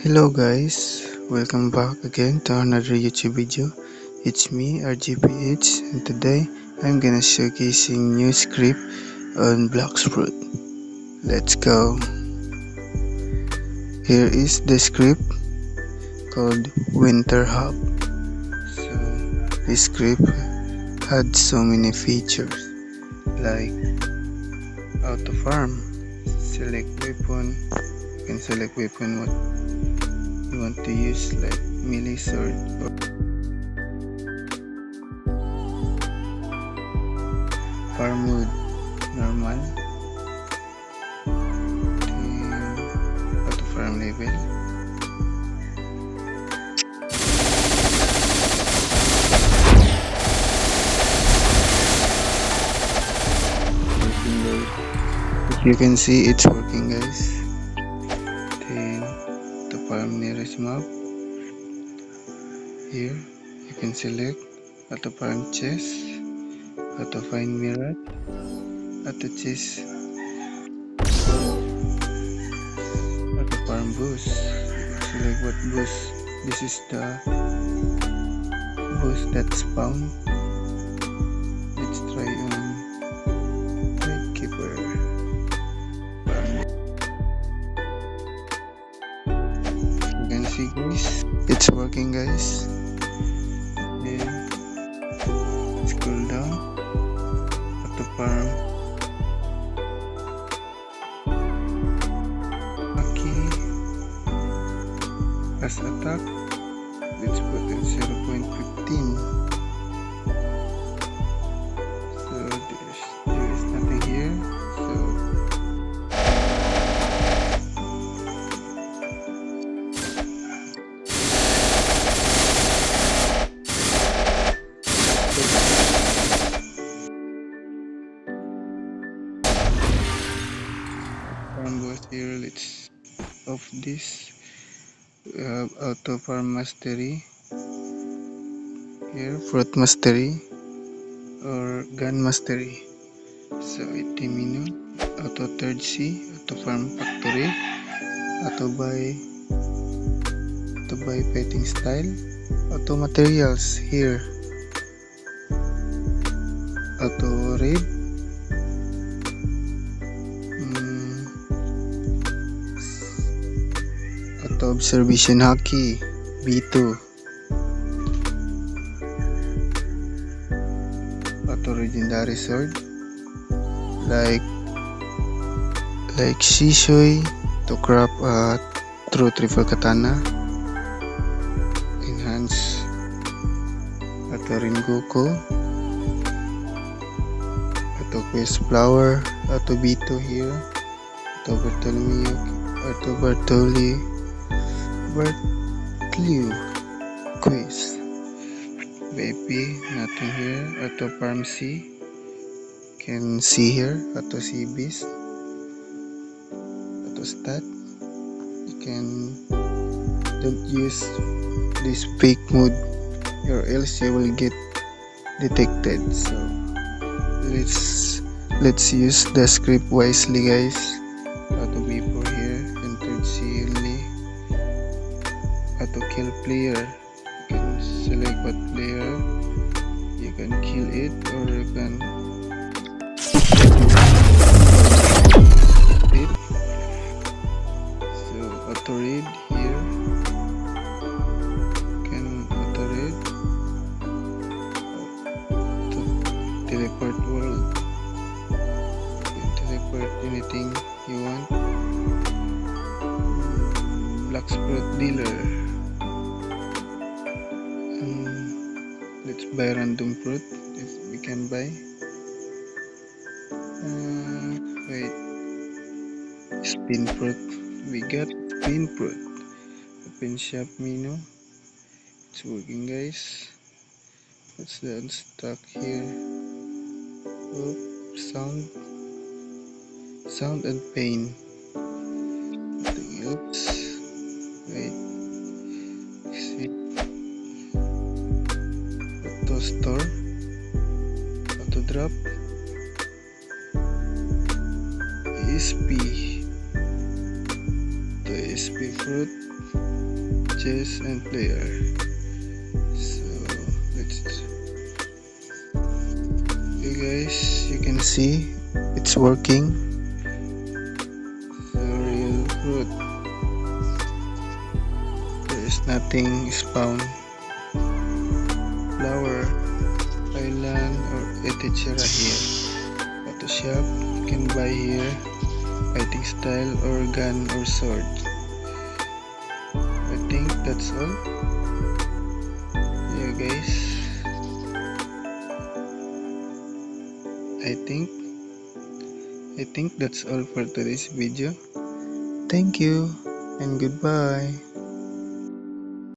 Hello guys, welcome back again to another YouTube video. It's me RGPH and today I'm gonna showcasing new script on Bloxfruit. Let's go. Here is the script called Winter Hub. So this script had so many features like auto farm, select weapon. You can select weapon what you want to use, like melee sword or farm mode normal, then auto farm level, working guys. If you can see, it's working guys. Then the farm nearest map. Here you can select auto farm chest, auto find mirror, auto chest, auto farm boost. Select what boost. This is the boost that spawn. Let's try on Red Keeper. You can see guys, it's working guys. Then scroll down, auto farm Aki as attack. Let's put in 0.15. So there is nothing here. So farm was here. Let's off this. We have auto farm mastery here, fruit mastery or gun mastery. So 80 menu, auto third C, auto farm factory, auto buy fighting style, auto materials here, auto raid, auto observation haki B2, auto legendary sword like Shishui to craft a true triple katana, enhance auto Ringoku, auto quest flower, auto B2 here, auto Bartolomeo quest, baby, nothing here, auto farm C, can see here, auto C beast, auto stat. You can don't use this fake mode or else you will get detected. So let's use the script wisely guys. Auto B4 here, entered C only, auto kill player. You can select what player you can kill it, or you can it. So auto raid here, can auto raid, auto teleport world, you can teleport anything you want. Bloxfruit dealer, let's buy random fruit if we can buy. Wait, spin fruit, we got spin fruit. Open shop menu, it's working guys. What's the unstock here? Oh, sound and pain, nothing else. Wait, see, auto store, auto drop, ESP, the ESP fruit, chess and player. So let's, okay guys, you can see it's working. So real fruit, there is nothing spawn. Flower, island or etc. here. Photoshop, you can buy here. Fighting style or gun or sword. I think that's all. Yeah guys, I think that's all for today's video. Thank you and goodbye.